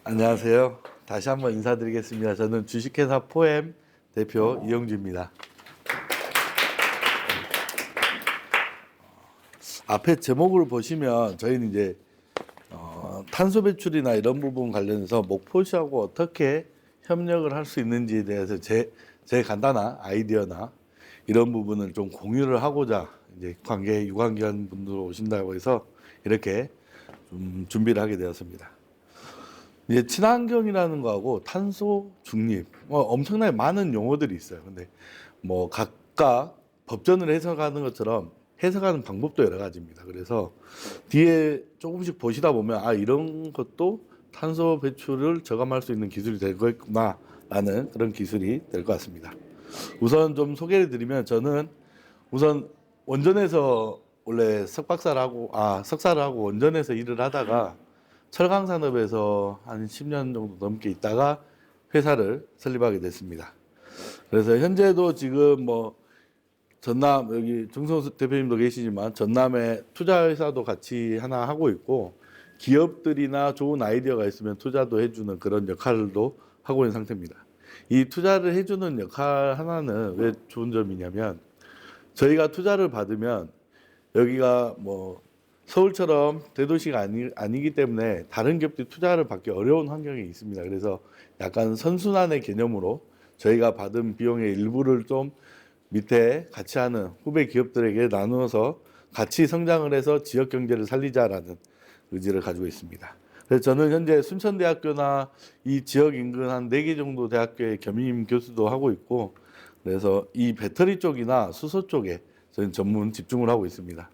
안녕하세요. 다시 한번 인사드리겠습니다. 저는 주식회사 포엠 대표 이영주입니다. 앞에 제목을 보시면 저희는 이제 탄소 배출이나 이런 부분 관련해서 목포시하고 어떻게 협력을 할 수 있는지에 대해서 제 간단한 아이디어나 이런 부분을 좀 공유를 하고자 이제 관계 유관기관 분들 오신다고 해서 이렇게 좀 준비를 하게 되었습니다. 이제 친환경이라는 거하고 탄소 중립, 엄청나게 많은 용어들이 있어요. 근데 뭐 각각 법전을 해석하는 것처럼 해석하는 방법도 여러 가지입니다. 그래서 뒤에 조금씩 보시다 보면 이런 것도 탄소 배출을 저감할 수 있는 기술이 될 거구나라는 그런 기술이 될 것 같습니다. 우선 좀 소개를 드리면 저는 우선 원전에서 원래 석사를 하고 원전에서 일을 하다가 철강 산업에서 한 10년 정도 넘게 있다가 회사를 설립하게 됐습니다. 그래서 현재도 지금 뭐 전남 여기 정성수 대표님도 계시지만 전남에 투자회사도 같이 하나 하고 있고 기업들이나 좋은 아이디어가 있으면 투자도 해주는 그런 역할도 하고 있는 상태입니다. 이 투자를 해주는 역할 하나는 왜 좋은 점이냐면 저희가 투자를 받으면 여기가 뭐 서울처럼 대도시가 아니기 때문에 다른 기업들이 투자를 받기 어려운 환경이 있습니다. 그래서 약간 선순환의 개념으로 저희가 받은 비용의 일부를 좀 밑에 같이 하는 후배 기업들에게 나누어서 같이 성장을 해서 지역 경제를 살리자라는 의지를 가지고 있습니다. 그래서 저는 현재 순천대학교나 이 지역 인근 한 4개 정도 대학교의 겸임 교수도 하고 있고 그래서 이 배터리 쪽이나 수소 쪽에 저는 전문 집중을 하고 있습니다.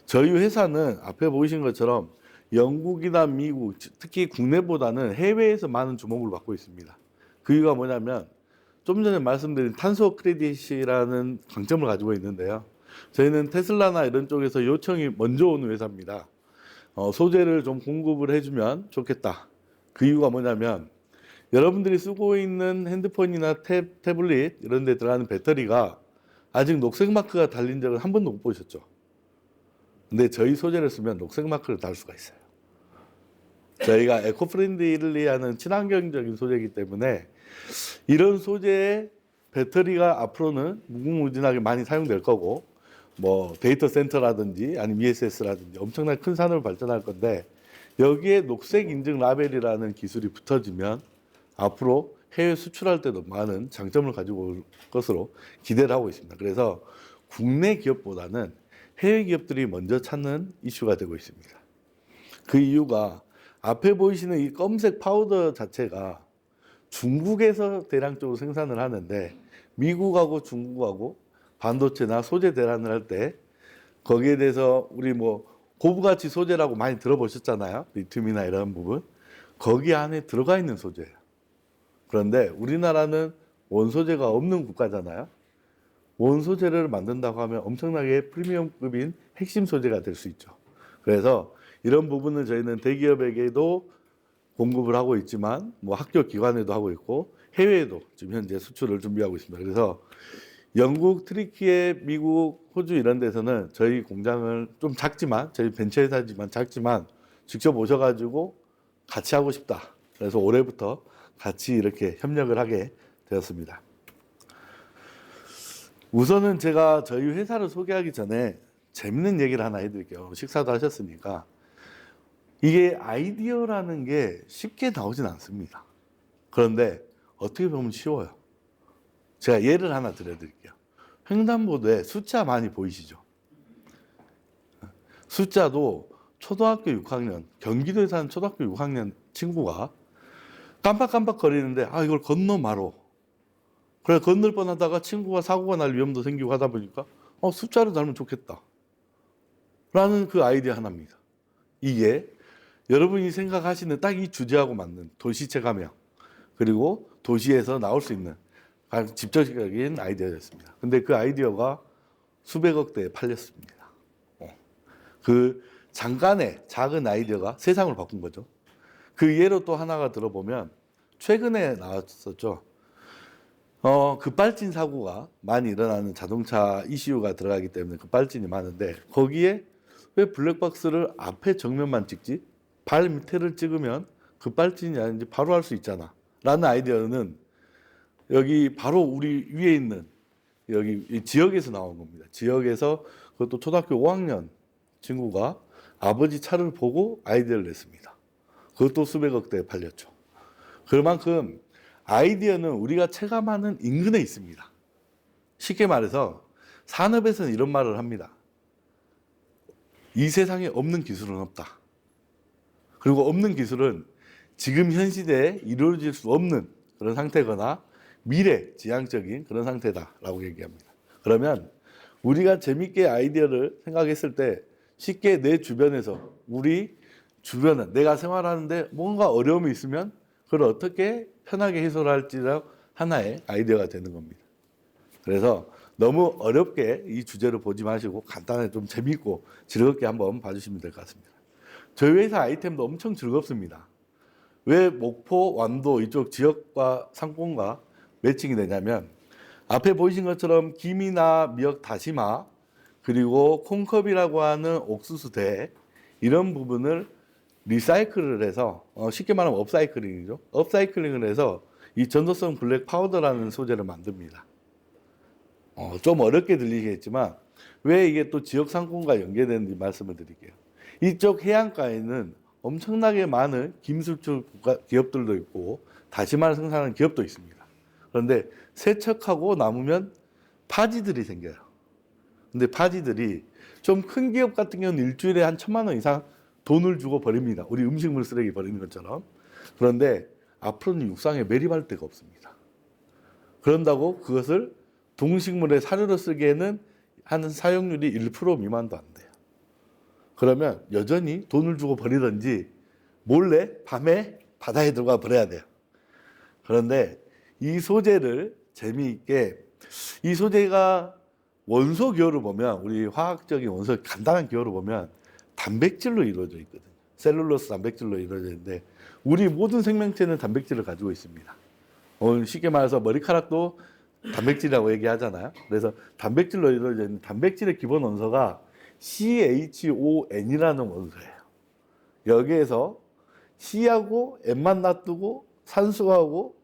저희 회사는 앞에 보이신 것처럼 영국이나 미국, 특히 국내보다는 해외에서 많은 주목을 받고 있습니다. 그 이유가 뭐냐면 좀 전에 말씀드린 탄소 크레딧이라는 강점을 가지고 있는데요. 저희는 테슬라나 이런 쪽에서 요청이 먼저 오는 회사입니다. 소재를 좀 공급을 해주면 좋겠다. 그 이유가 뭐냐면 여러분들이 쓰고 있는 핸드폰이나 태블릿 이런 데 들어가는 배터리가 아직 녹색 마크가 달린 적은 한 번도 못 보셨죠. 근데 저희 소재를 쓰면 녹색 마크를 달 수가 있어요. 저희가 에코프렌들리하는 친환경적인 소재이기 때문에 이런 소재의 배터리가 앞으로는 무궁무진하게 많이 사용될 거고 뭐 데이터 센터라든지 아니면 ESS라든지 엄청나게 큰 산업을 발전할 건데 여기에 녹색 인증 라벨이라는 기술이 붙어지면 앞으로 해외 수출할 때도 많은 장점을 가지고 올 것으로 기대를 하고 있습니다. 그래서 국내 기업보다는 해외 기업들이 먼저 찾는 이슈가 되고 있습니다. 그 이유가 앞에 보이시는 이 검색 파우더 자체가 중국에서 대량적으로 생산을 하는데 미국하고 중국하고 반도체나 소재 대란을 할 때 거기에 대해서 우리 뭐 고부가치 소재라고 많이 들어보셨잖아요. 리튬이나 이런 부분. 거기 안에 들어가 있는 소재예요. 그런데 우리나라는 원소재가 없는 국가잖아요. 원소재를 만든다고 하면 엄청나게 프리미엄급인 핵심 소재가 될 수 있죠. 그래서 이런 부분을 저희는 대기업에게도 공급을 하고 있지만 뭐 학교 기관에도 하고 있고 해외에도 지금 현재 수출을 준비하고 있습니다. 그래서 영국, 트리키에, 미국, 호주 이런 데서는 저희 공장을 좀 작지만 저희 벤처회사지만 작지만 직접 오셔가지고 같이 하고 싶다. 그래서 올해부터 같이 이렇게 협력을 하게 되었습니다. 우선은 제가 저희 회사를 소개하기 전에 재밌는 얘기를 하나 해드릴게요. 식사도 하셨으니까. 이게 아이디어라는 게 쉽게 나오진 않습니다. 그런데 어떻게 보면 쉬워요. 제가 예를 하나 들려드릴게요. 횡단보도에 숫자 많이 보이시죠? 숫자도 초등학교 6학년, 경기도에 사는 초등학교 6학년 친구가 깜빡깜빡 거리는데 이걸 건너 말어. 그래 건널 뻔하다가 친구가 사고가 날 위험도 생기고 하다 보니까 숫자를 달면 좋겠다 라는 그 아이디어 하나입니다. 이게 여러분이 생각하시는 딱 이 주제하고 맞는 도시 체감형 그리고 도시에서 나올 수 있는 가장 직접적인 아이디어였습니다. 근데 그 아이디어가 수백억 대에 팔렸습니다. 그 잠깐의 작은 아이디어가 세상을 바꾼 거죠. 그 예로 또 하나가 들어보면 최근에 나왔었죠. 급발진 사고가 많이 일어나는 자동차 이슈가 들어가기 때문에 급발진이 많은데 거기에 왜 블랙박스를 앞에 정면만 찍지? 발 밑에를 찍으면 급발진이 아닌지 바로 할 수 있잖아. 라는 아이디어는 여기 바로 우리 위에 있는 여기 이 지역에서 나온 겁니다. 지역에서 그것도 초등학교 5학년 친구가 아버지 차를 보고 아이디어를 냈습니다. 그것도 수백억 대에 팔렸죠. 그만큼 아이디어는 우리가 체감하는 인근에 있습니다. 쉽게 말해서 산업에서는 이런 말을 합니다. 이 세상에 없는 기술은 없다. 그리고 없는 기술은 지금 현 시대에 이루어질 수 없는 그런 상태거나 미래 지향적인 그런 상태다라고 얘기합니다. 그러면 우리가 재밌게 아이디어를 생각했을 때 쉽게 내 주변에서 우리 주변은 내가 생활하는데 뭔가 어려움이 있으면 그걸 어떻게 편하게 해소할지가 하나의 아이디어가 되는 겁니다. 그래서 너무 어렵게 이 주제를 보지 마시고 간단하게 좀 재밌고 즐겁게 한번 봐주시면 될 것 같습니다. 저희 회사 아이템도 엄청 즐겁습니다. 왜 목포, 완도 이쪽 지역과 상권과 매칭이 되냐면 앞에 보이신 것처럼 김이나 미역 다시마 그리고 콩컵이라고 하는 옥수수대 이런 부분을 리사이클을 해서 쉽게 말하면 업사이클링이죠. 업사이클링을 해서 이 전도성 블랙 파우더라는 소재를 만듭니다. 좀 어렵게 들리겠지만 왜 이게 또 지역 상권과 연계되는지 말씀을 드릴게요. 이쪽 해안가에는 엄청나게 많은 김수출 기업들도 있고 다시마를 생산하는 기업도 있습니다. 그런데 세척하고 남으면 파지들이 생겨요. 근데 파지들이 좀 큰 기업 같은 경우는 일주일에 한 1,000만 원 이상 돈을 주고 버립니다. 우리 음식물 쓰레기 버리는 것처럼. 그런데 앞으로는 육상에 매립할 데가 없습니다. 그런다고 그것을 동식물의 사료로 쓰기에는 하는 사용률이 1% 미만도 안 돼요. 그러면 여전히 돈을 주고 버리든지 몰래 밤에 바다에 들어가 버려야 돼요. 그런데 이 소재를 재미있게 이 소재가 원소 기호를 보면 우리 화학적인 원소 간단한 기호를 보면 단백질로 이루어져 있거든요. 셀룰로스 단백질로 이루어져 있는데 우리 모든 생명체는 단백질을 가지고 있습니다. 쉽게 말해서 머리카락도 단백질이라고 얘기하잖아요. 그래서 단백질로 이루어져 있는 단백질의 기본 원소가 CHON이라는 원소예요. 여기에서 C하고 N만 놔두고 산소하고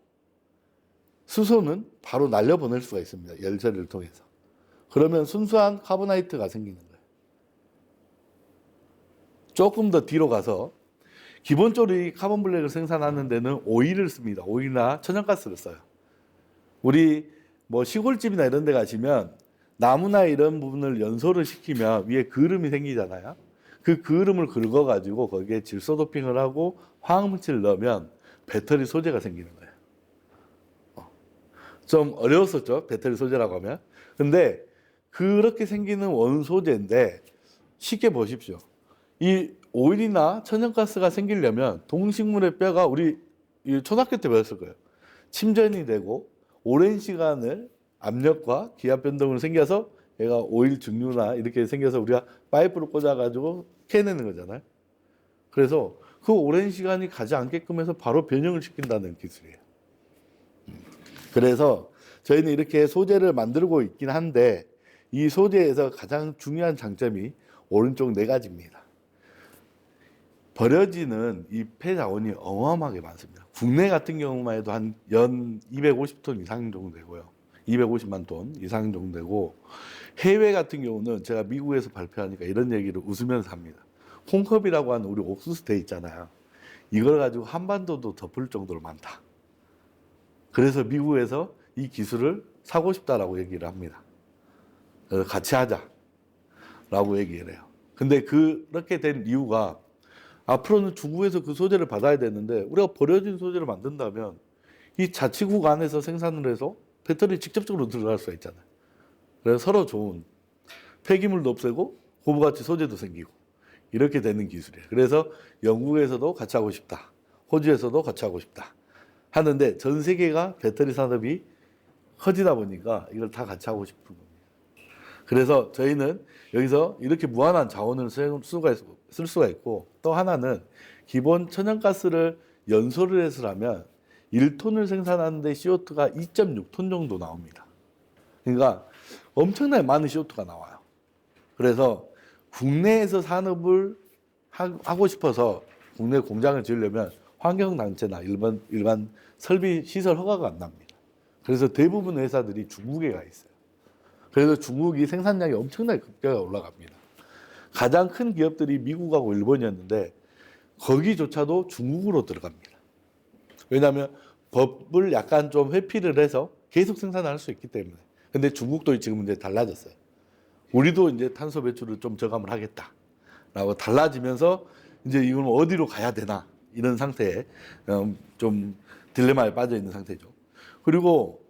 수소는 바로 날려보낼 수가 있습니다. 열 처리를 통해서. 그러면 순수한 카보나이트가 생기는 거예요. 조금 더 뒤로 가서 기본적으로 이 카본 블랙을 생산하는 데는 오일을 씁니다. 오일이나 천연가스를 써요. 우리 뭐 시골집이나 이런 데 가시면 나무나 이런 부분을 연소를 시키면 위에 그름이 생기잖아요. 그 그름을 긁어가지고 거기에 질소 도핑을 하고 화학물질을 넣으면 배터리 소재가 생기는 거예요. 좀 어려웠었죠. 배터리 소재라고 하면. 근데 그렇게 생기는 원소재인데 쉽게 보십시오. 이 오일이나 천연가스가 생기려면 동식물의 뼈가 우리 초등학교 때 배웠을 거예요. 침전이 되고 오랜 시간을 압력과 기압 변동으로 생겨서 얘가 오일 증류나 이렇게 생겨서 우리가 파이프를 꽂아가지고 캐내는 거잖아요. 그래서 그 오랜 시간이 가지 않게끔 해서 바로 변형을 시킨다는 기술이에요. 그래서 저희는 이렇게 소재를 만들고 있긴 한데 이 소재에서 가장 중요한 장점이 오른쪽 4가지입니다. 버려지는 이 폐자원이 어마어마하게 많습니다. 국내 같은 경우만 해도 한 연 250톤 이상 정도 되고요. 250만 톤 이상 정도 되고 해외 같은 경우는 제가 미국에서 발표하니까 이런 얘기를 웃으면서 합니다. 콩컵이라고 하는 우리 옥수수대 있잖아요. 이걸 가지고 한반도도 덮을 정도로 많다. 그래서 미국에서 이 기술을 사고 싶다라고 얘기를 합니다. 그래서 같이 하자라고 얘기를 해요. 근데 그렇게 된 이유가 앞으로는 중국에서 그 소재를 받아야 되는데 우리가 버려진 소재를 만든다면 이 자치국 안에서 생산을 해서 배터리 직접적으로 들어갈 수가 있잖아요. 그래서 서로 좋은 폐기물도 없애고 고부가치 소재도 생기고 이렇게 되는 기술이에요. 그래서 영국에서도 같이 하고 싶다. 호주에서도 같이 하고 싶다. 하는데 전 세계가 배터리 산업이 커지다 보니까 이걸 다 같이 하고 싶은 겁니다. 그래서 저희는 여기서 이렇게 무한한 자원을 쓸 수가 있고 또 하나는 기본 천연가스를 연소를 해서라면 1톤을 생산하는데 CO2가 2.6톤 정도 나옵니다. 그러니까 엄청나게 많은 CO2가 나와요. 그래서 국내에서 산업을 하고 싶어서 국내 공장을 지으려면 환경단체나 일반 설비 시설 허가가 안 납니다. 그래서 대부분 회사들이 중국에 가 있어요. 그래서 중국이 생산량이 엄청나게 급격하게 올라갑니다. 가장 큰 기업들이 미국하고 일본이었는데 거기조차도 중국으로 들어갑니다. 왜냐하면 법을 약간 좀 회피를 해서 계속 생산할 수 있기 때문에. 근데 중국도 지금 이제 달라졌어요. 우리도 이제 탄소 배출을 좀 저감을 하겠다라고 달라지면서 이제 이건 어디로 가야 되나 이런 상태에 좀 딜레마에 빠져 있는 상태죠. 그리고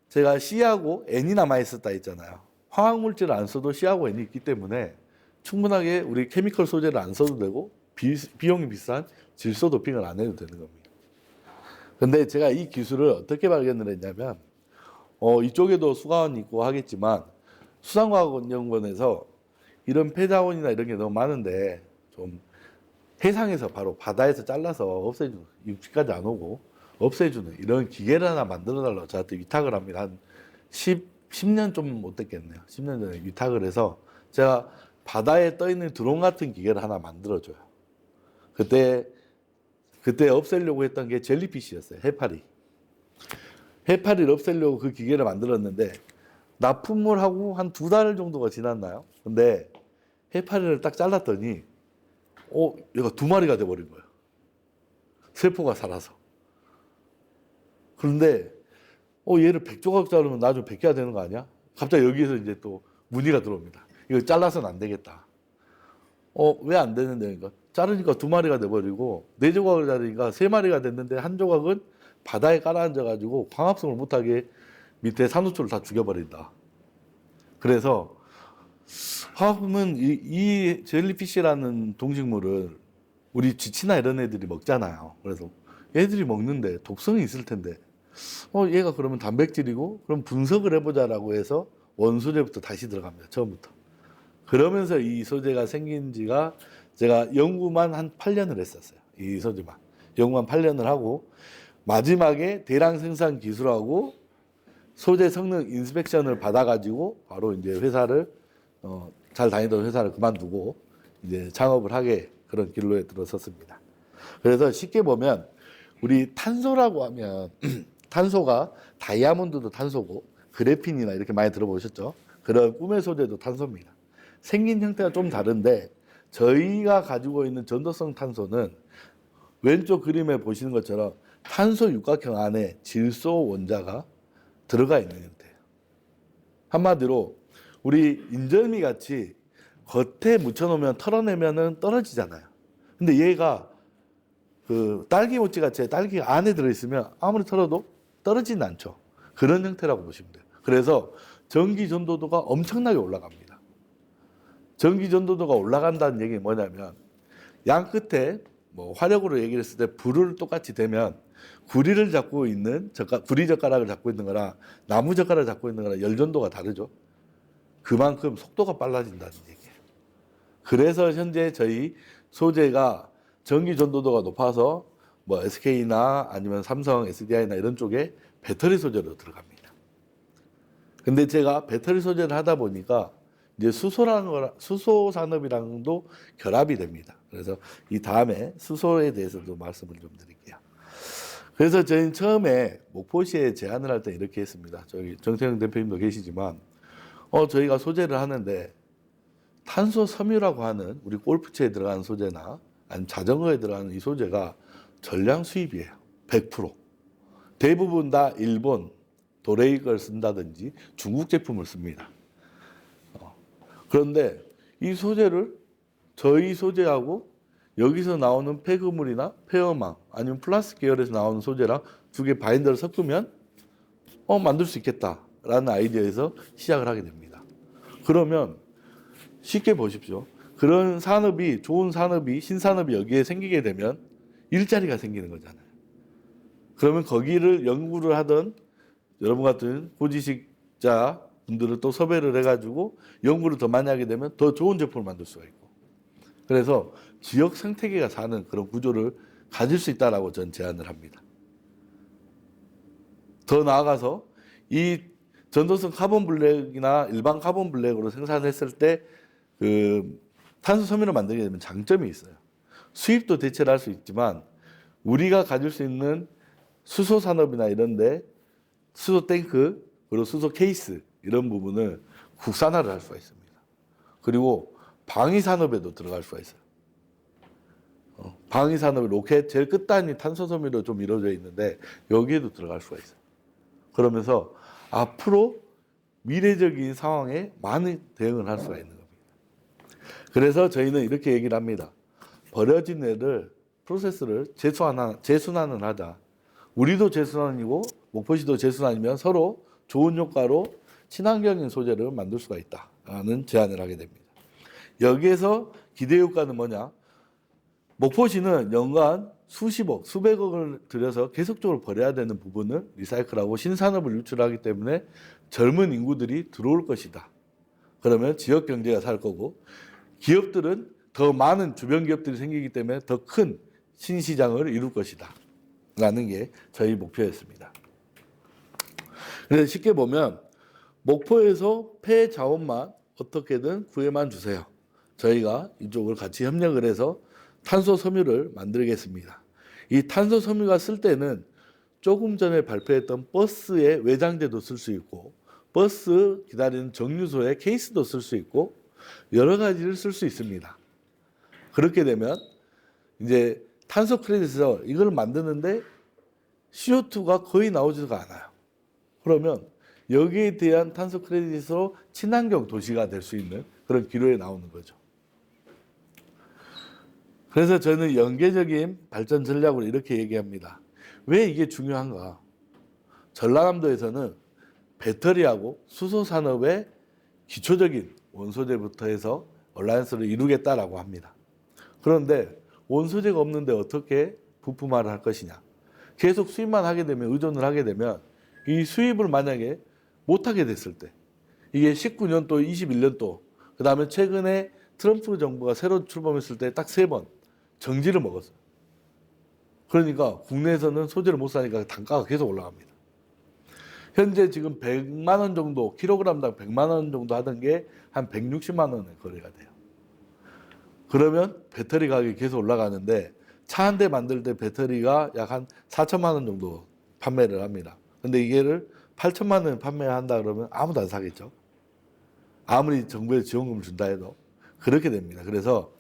제가 C하고 N이 남아 있었다 했잖아요. 화학 물질을 안 써도 C하고 N이 있기 때문에 충분하게 우리 케미컬 소재를 안 써도 되고 비용이 비싼 질소 도핑을 안 해도 되는 겁니다. 근데 제가 이 기술을 어떻게 발견을 했냐면 이쪽에도 수가원이 있고 하겠지만 수산과학연구원에서 이런 폐자원이나 이런 게 너무 많은데 좀 해상에서 바로 바다에서 잘라서 없애주는, 육지까지 안 오고 없애주는 이런 기계를 하나 만들어달라고 저한테 위탁을 합니다. 한 10년 좀 못 됐겠네요. 10년 전에 위탁을 해서 제가 바다에 떠있는 드론 같은 기계를 하나 만들어줘요. 그때 없애려고 했던 게 젤리피쉬였어요. 해파리. 해파리를 없애려고 그 기계를 만들었는데 납품물하고 한 2달 정도가 지났나요? 근데 해파리를 딱 잘랐더니 얘가 2마리가 돼버린 거예요. 세포가 살아서. 그런데 얘를 100조각 자르면 나중에 100개가 되는 거 아니야? 갑자기 여기에서 이제 또 문의가 들어옵니다. 이거 잘라서는 안 되겠다. 왜 안 되는데? 그러니까 자르니까 2마리가 돼버리고 4조각을 자르니까 3마리가 됐는데 한 조각은 바다에 깔아앉아가지고 광합성을 못하게 밑에 산호초를 다 죽여버린다. 그래서 화학은 이 젤리피쉬라는 동식물을 우리 쥐치나 이런 애들이 먹잖아요. 그래서 얘들이 먹는데 독성이 있을 텐데 얘가 그러면 단백질이고 그럼 분석을 해보자라고 해서 원소재부터 다시 들어갑니다. 처음부터. 그러면서 이 소재가 생긴 지가 제가 연구만 한 8년을 했었어요. 이 소재만. 연구만 8년을 하고 마지막에 대량 생산 기술하고 소재 성능 인스펙션을 받아가지고 바로 이제 회사를 잘 다니던 회사를 그만두고 이제 창업을 하게 그런 길로에 들어섰습니다. 그래서 쉽게 보면 우리 탄소라고 하면 탄소가 다이아몬드도 탄소고 그래핀이나 이렇게 많이 들어보셨죠? 그런 꿈의 소재도 탄소입니다. 생긴 형태가 좀 다른데 저희가 가지고 있는 전도성 탄소는 왼쪽 그림에 보시는 것처럼 탄소 육각형 안에 질소 원자가 들어가 있는 형태예요. 한마디로 우리 인절미 같이 겉에 묻혀놓으면 털어내면은 떨어지잖아요. 근데 얘가 그 딸기 모찌 같이 딸기가 안에 들어있으면 아무리 털어도 떨어지진 않죠. 그런 형태라고 보시면 돼요. 그래서 전기 전도도가 엄청나게 올라갑니다. 전기 전도도가 올라간다는 얘기는 뭐냐면 양 끝에 뭐 화력으로 얘기를 했을 때 불을 똑같이 대면 구리를 잡고 있는 구리 젓가락을 잡고 있는 거랑 나무 젓가락을 잡고 있는 거랑 열 전도가 다르죠. 그만큼 속도가 빨라진다는 얘기예요. 그래서 현재 저희 소재가 전기 전도도가 높아서 뭐 SK나 아니면 삼성, SDI나 이런 쪽에 배터리 소재로 들어갑니다. 근데 제가 배터리 소재를 하다 보니까 이제 수소 산업이랑도 결합이 됩니다. 그래서 이 다음에 수소에 대해서도 말씀을 좀 드릴게요. 그래서 저희는 처음에 목포시에 제안을 할 때 이렇게 했습니다. 저기 정태영 대표님도 계시지만 저희가 소재를 하는데 탄소 섬유라고 하는 우리 골프채에 들어가는 소재나 아니면 자전거에 들어가는 이 소재가 전량 수입이에요. 100%. 대부분 다 일본, 도레이 걸 쓴다든지 중국 제품을 씁니다. 그런데 이 소재를 저희 소재하고 여기서 나오는 폐그물이나 폐어망 아니면 플라스틱 계열에서 나오는 소재랑 두 개 바인더를 섞으면 만들 수 있겠다라는 아이디어에서 시작을 하게 됩니다. 그러면 쉽게 보십시오. 그런 산업이 좋은 산업이 신산업이 여기에 생기게 되면 일자리가 생기는 거잖아요. 그러면 거기를 연구를 하던 여러분 같은 고지식자 분들을 또 섭외를 해가지고 연구를 더 많이 하게 되면 더 좋은 제품을 만들 수가 있고 그래서 지역 생태계가 사는 그런 구조를 가질 수 있다라고 저는 제안을 합니다. 더 나아가서 이 전도성 카본 블랙이나 일반 카본 블랙으로 생산했을 때 그 탄소 섬유를 만들게 되면 장점이 있어요. 수입도 대체를 할 수 있지만 우리가 가질 수 있는 수소 산업이나 이런데 수소 탱크 그리고 수소 케이스 이런 부분을 국산화를 할 수가 있습니다. 그리고 방위 산업에도 들어갈 수가 있어요. 방위 산업의 로켓 제일 끝단이 탄소 섬유로 좀 이루어져 있는데 여기에도 들어갈 수가 있어요. 그러면서 앞으로 미래적인 상황에 많은 대응을 할 수가 있는 겁니다. 그래서 저희는 이렇게 얘기를 합니다. 버려진 애를 프로세스를 재순환을 하자. 우리도 재순환이고 목포시도 재순환이면 서로 좋은 효과로 친환경인 소재를 만들 수가 있다라는 제안을 하게 됩니다. 여기에서 기대 효과는 뭐냐? 목포시는 연간 수십억, 수백억을 들여서 계속적으로 버려야 되는 부분을 리사이클하고 신산업을 유출하기 때문에 젊은 인구들이 들어올 것이다. 그러면 지역 경제가 살 거고 기업들은 더 많은 주변 기업들이 생기기 때문에 더 큰 신시장을 이룰 것이다. 라는 게 저희 목표였습니다. 그래서 쉽게 보면 목포에서 폐 자원만 어떻게든 구해만 주세요. 저희가 이쪽을 같이 협력을 해서 탄소 섬유를 만들겠습니다. 이 탄소 섬유가 쓸 때는 조금 전에 발표했던 버스의 외장재도 쓸 수 있고 버스 기다리는 정류소의 케이스도 쓸 수 있고 여러 가지를 쓸 수 있습니다. 그렇게 되면 이제 탄소 크레딧에서 이걸 만드는데 CO2가 거의 나오지가 않아요. 그러면 여기에 대한 탄소 크레딧으로 친환경 도시가 될 수 있는 그런 기로에 나오는 거죠. 그래서 저는 연계적인 발전 전략으로 이렇게 얘기합니다. 왜 이게 중요한가? 전라남도에서는 배터리하고 수소 산업의 기초적인 원소재부터 해서 얼라이언스를 이루겠다라고 합니다. 그런데 원소재가 없는데 어떻게 부품화를 할 것이냐? 계속 수입만 하게 되면 의존을 하게 되면 이 수입을 만약에 못하게 됐을 때 이게 19년도, 21년도 그 다음에 최근에 트럼프 정부가 새로 출범했을 때 딱 3번 정지를 먹었어요. 그러니까 국내에서는 소재를 못 사니까 단가가 계속 올라갑니다. 현재 지금 100만 원 정도, 킬로그램당 100만 원 정도 하던 게 한 160만 원에 거래가 돼요. 그러면 배터리 가격이 계속 올라가는데 차 한 대 만들 때 배터리가 약 한 4천만 원 정도 판매를 합니다. 근데 이게를 8천만 원에 판매한다 그러면 아무도 안 사겠죠. 아무리 정부에서 지원금을 준다 해도 그렇게 됩니다. 그래서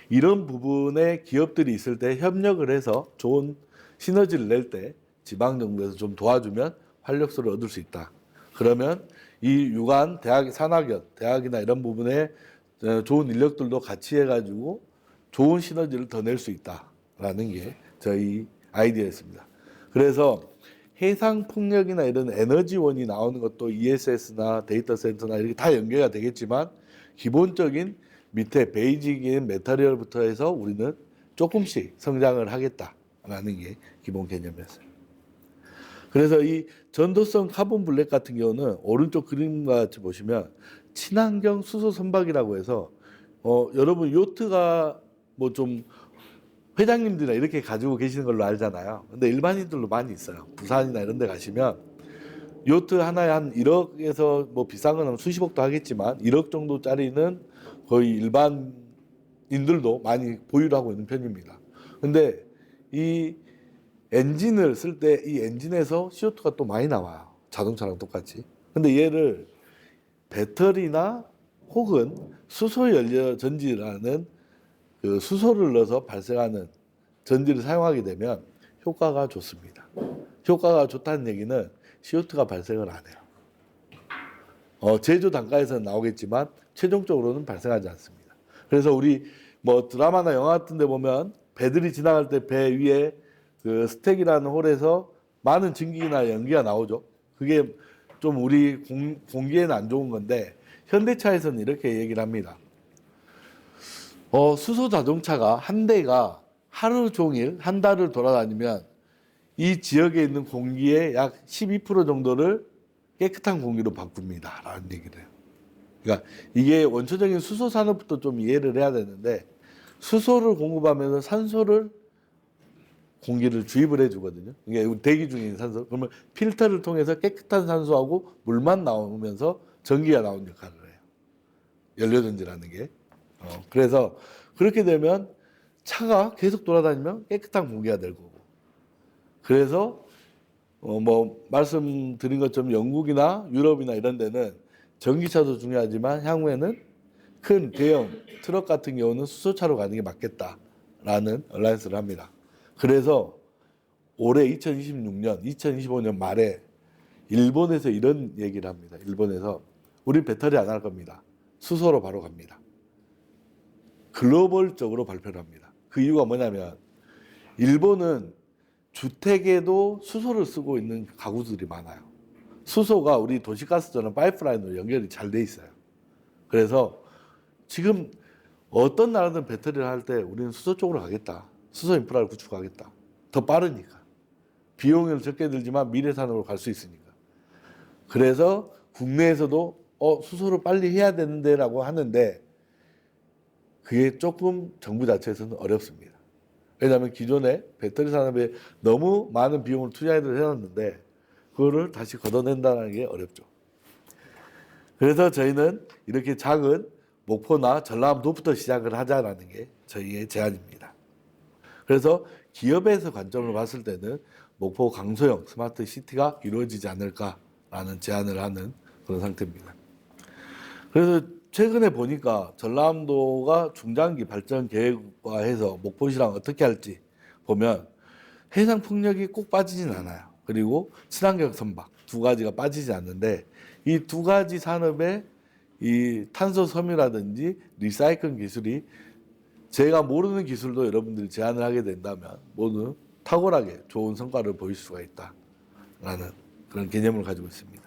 이런 부분에 기업들이 있을 때 협력을 해서 좋은 시너지를 낼 때 지방정부에서 좀 도와주면 활력소를 얻을 수 있다. 그러면 이 유관, 대학, 산학연, 대학이나 이런 부분에 좋은 인력들도 같이 해가지고 좋은 시너지를 더 낼 수 있다라는 게 저희 아이디어였습니다. 그래서 해상풍력이나 이런 에너지원이 나오는 것도 ESS나 데이터 센터나 이렇게 다 연계가 되겠지만 기본적인 밑에 베이직인 메타리얼부터 해서 우리는 조금씩 성장을 하겠다라는 게 기본 개념이었어요. 그래서 이 전도성 카본 블랙 같은 경우는 오른쪽 그림과 같이 보시면 친환경 수소 선박이라고 해서 여러분 요트가 뭐 좀 회장님들이나 이렇게 가지고 계시는 걸로 알잖아요. 근데 일반인들도 많이 있어요. 부산이나 이런 데 가시면 요트 하나에 한 1억에서 뭐 비싼 건 수십억도 하겠지만 1억 정도짜리는 거의 일반인들도 많이 보유를 하고 있는 편입니다. 근데 이 엔진을 쓸 때 이 엔진에서 CO2가 또 많이 나와요. 자동차랑 똑같이. 근데 얘를 배터리나 혹은 수소연료 전지라는 그 수소를 넣어서 발생하는 전지를 사용하게 되면 효과가 좋습니다. 효과가 좋다는 얘기는 CO2가 발생을 안 해요. 제조 단가에서는 나오겠지만 최종적으로는 발생하지 않습니다. 그래서 우리 뭐 드라마나 영화 같은 데 보면 배들이 지나갈 때 배 위에 그 스택이라는 홀에서 많은 증기나 연기가 나오죠. 그게 좀 우리 공기에는 안 좋은 건데 현대차에서는 이렇게 얘기를 합니다. 수소 자동차가 한 대가 하루 종일 한 달을 돌아다니면 이 지역에 있는 공기의 약 12% 정도를 깨끗한 공기로 바꿉니다. 라는 얘기를 해요. 그러니까 이게 원초적인 수소 산업부터 좀 이해를 해야 되는데 수소를 공급하면서 산소를 공기를 주입을 해주거든요. 이게 대기 중에 있는 산소. 그러면 필터를 통해서 깨끗한 산소하고 물만 나오면서 전기가 나오는 역할을 해요. 연료전지라는 게. 그래서 그렇게 되면 차가 계속 돌아다니면 깨끗한 공기가 될 거고 그래서 뭐 말씀드린 것처럼 영국이나 유럽이나 이런 데는 전기차도 중요하지만 향후에는 큰 대형 트럭 같은 경우는 수소차로 가는 게 맞겠다라는 얼라이언스를 합니다. 그래서 올해 2026년, 2025년 말에 일본에서 이런 얘기를 합니다. 일본에서 우리 배터리 안 할 겁니다. 수소로 바로 갑니다. 글로벌적으로 발표를 합니다. 그 이유가 뭐냐면 일본은 주택에도 수소를 쓰고 있는 가구들이 많아요. 수소가 우리 도시가스처럼 파이프라인으로 연결이 잘 돼 있어요. 그래서 지금 어떤 나라든 배터리를 할 때 우리는 수소 쪽으로 가겠다. 수소 인프라를 구축하겠다. 더 빠르니까. 비용을 적게 들지만 미래 산업으로 갈 수 있으니까. 그래서 국내에서도 수소를 빨리 해야 되는데라고 하는데 그게 조금 정부 자체에서는 어렵습니다. 왜냐하면 기존에 배터리 산업에 너무 많은 비용을 투자를 해놨는데 그거를 다시 걷어낸다는 게 어렵죠. 그래서 저희는 이렇게 작은 목포나 전라남도부터 시작을 하자라는 게 저희의 제안입니다. 그래서 기업에서 관점을 봤을 때는 목포 강소형 스마트 시티가 이루어지지 않을까라는 제안을 하는 그런 상태입니다. 그래서 최근에 보니까 전라남도가 중장기 발전 계획화해서 목포시랑 어떻게 할지 보면 해상 풍력이 꼭 빠지진 않아요. 그리고 친환경 선박 두 가지가 빠지지 않는데 이 두 가지 산업의 이 탄소 섬유라든지 리사이클 기술이 제가 모르는 기술도 여러분들이 제안을 하게 된다면 모두 탁월하게 좋은 성과를 보일 수가 있다라는 그런 개념을 가지고 있습니다.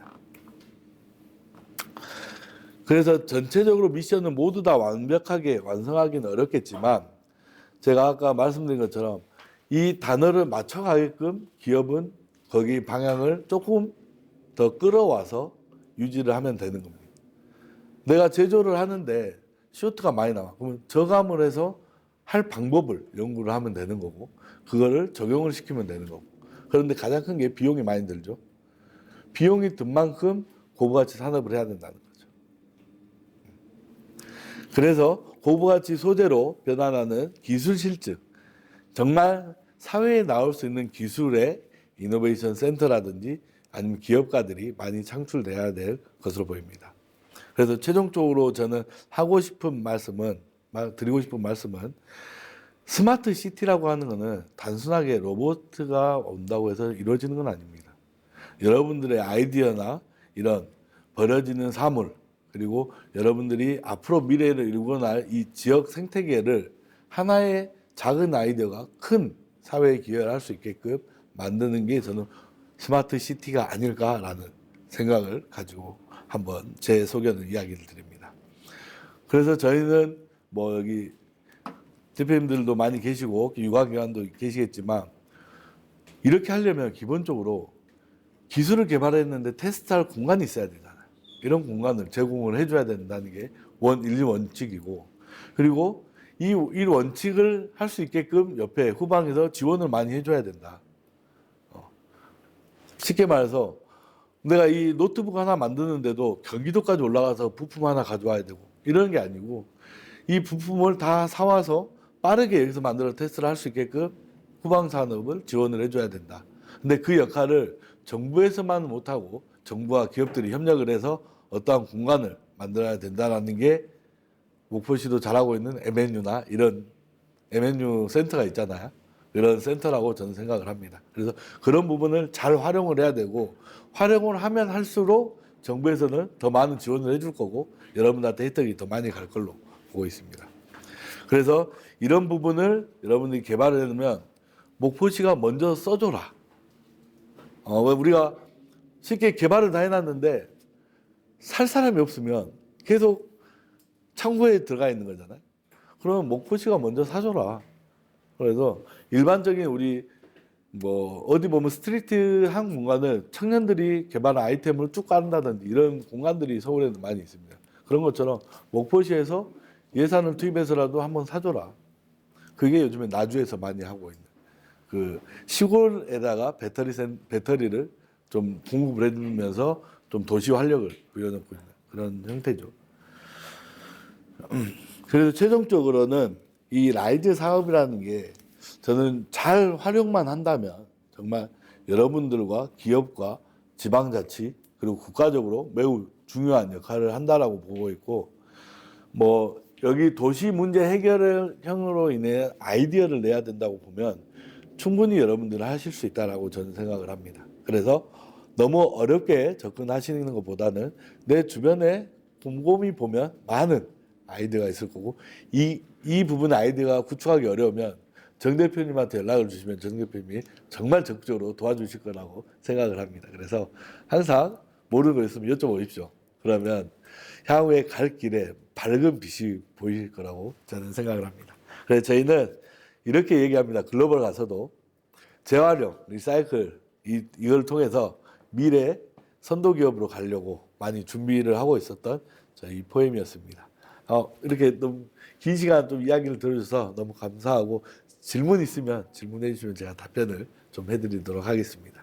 그래서 전체적으로 미션을 모두 다 완벽하게 완성하기는 어렵겠지만 제가 아까 말씀드린 것처럼 이 단어를 맞춰가게끔 기업은 거기 방향을 조금 더 끌어와서 유지를 하면 되는 겁니다. 내가 제조를 하는데 CO가 많이 나와. 그러면 저감을 해서 할 방법을 연구를 하면 되는 거고 그거를 적용을 시키면 되는 거고. 그런데 가장 큰 게 비용이 많이 들죠. 비용이 든 만큼 고부가치 산업을 해야 된다는 거죠. 그래서 고부가치 소재로 변환하는 기술 실증, 정말 사회에 나올 수 있는 기술의 이노베이션 센터라든지 아니면 기업가들이 많이 창출돼야 될 것으로 보입니다. 그래서 최종적으로 저는 드리고 싶은 말씀은 스마트 시티라고 하는 것은 단순하게 로봇가 온다고 해서 이루어지는 건 아닙니다. 여러분들의 아이디어나 이런 버려지는 사물 그리고 여러분들이 앞으로 미래를 일궈날 이 지역 생태계를 하나의 작은 아이디어가 큰 사회에 기여를 할 수 있게끔 만드는 게 저는 스마트 시티가 아닐까라는 생각을 가지고 한번 제 소견을 이야기를 드립니다. 그래서 저희는 뭐 여기 대표님들도 많이 계시고 유관기관도 계시겠지만 이렇게 하려면 기본적으로 기술을 개발했는데 테스트할 공간이 있어야 되잖아요. 이런 공간을 제공을 해줘야 된다는 게 인류 원칙이고 그리고 이 원칙을 할 수 있게끔 옆에 후방에서 지원을 많이 해줘야 된다. 쉽게 말해서 내가 이 노트북 하나 만드는데도 경기도까지 올라가서 부품 하나 가져와야 되고 이런 게 아니고 이 부품을 다 사와서 빠르게 여기서 만들어 테스트를 할 수 있게끔 후방 산업을 지원을 해줘야 된다. 근데 그 역할을 정부에서만 못하고 정부와 기업들이 협력을 해서 어떠한 공간을 만들어야 된다는 게 목포시도 잘하고 있는 MNU나 이런 MNU 센터가 있잖아요. 그런 센터라고 저는 생각을 합니다. 그래서 그런 부분을 잘 활용을 해야 되고 활용을 하면 할수록 정부에서는 더 많은 지원을 해줄 거고 여러분들한테 혜택이 더 많이 갈 걸로 보고 있습니다. 그래서 이런 부분을 여러분들이 개발을 해놓으면 목포시가 먼저 써줘라. 우리가 쉽게 개발을 다 해놨는데 살 사람이 없으면 계속 창고에 들어가 있는 거잖아요. 그러면 목포시가 먼저 사줘라. 그래서 일반적인 우리 뭐 어디 보면 스트리트한 공간을 청년들이 개발한 아이템을 쭉 깔는다든지 이런 공간들이 서울에도 많이 있습니다. 그런 것처럼 목포시에서 예산을 투입해서라도 한번 사줘라. 그게 요즘에 나주에서 많이 하고 있는 그 시골에다가 배터리를 좀 공급을 해주면서 좀 도시 활력을 부여넣고 있는 그런 형태죠. 그래서 최종적으로는 이 라이즈 사업이라는 게 저는 잘 활용만 한다면 정말 여러분들과 기업과 지방자치 그리고 국가적으로 매우 중요한 역할을 한다라고 보고 있고 뭐 여기 도시 문제 해결형으로 인해 아이디어를 내야 된다고 보면 충분히 여러분들은 하실 수 있다라고 저는 생각을 합니다. 그래서 너무 어렵게 접근하시는 것보다는 내 주변에 곰곰이 보면 많은 아이디어가 있을 거고 이 부분 아이디어가 구축하기 어려우면 정 대표님한테 연락을 주시면 정 대표님이 정말 적극적으로 도와주실 거라고 생각을 합니다. 그래서 항상 모르는 거 있으면 여쭤보십시오. 그러면 향후에 갈 길에 밝은 빛이 보일 거라고 저는 생각을 합니다. 그래서 저희는 이렇게 얘기합니다. 글로벌 가서도 재활용, 리사이클 이걸 통해서 미래 선도 기업으로 가려고 많이 준비를 하고 있었던 저희 포엠이었습니다. 이렇게 좀 긴 시간 좀 이야기를 들어주셔서 너무 감사하고 질문 있으면 질문해 주시면 제가 답변을 좀 해드리도록 하겠습니다.